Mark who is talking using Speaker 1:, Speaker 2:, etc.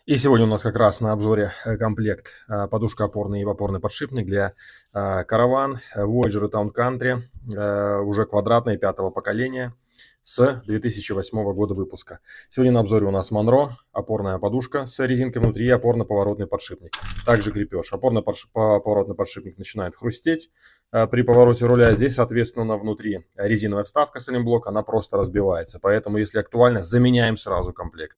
Speaker 1: И сегодня у нас как раз на обзоре комплект подушка опорный и опорный подшипник для Caravan Voyager Town Country, уже квадратной 5-го поколения с 2008 года выпуска. Сегодня на обзоре у нас Monroe, опорная подушка с резинкой внутри и опорно-поворотный подшипник. Также крепеж. Опорно-поворотный подшипник начинает хрустеть при повороте руля. Здесь, соответственно, внутри резиновая вставка с блок, она просто разбивается. Поэтому, если актуально, заменяем сразу комплект.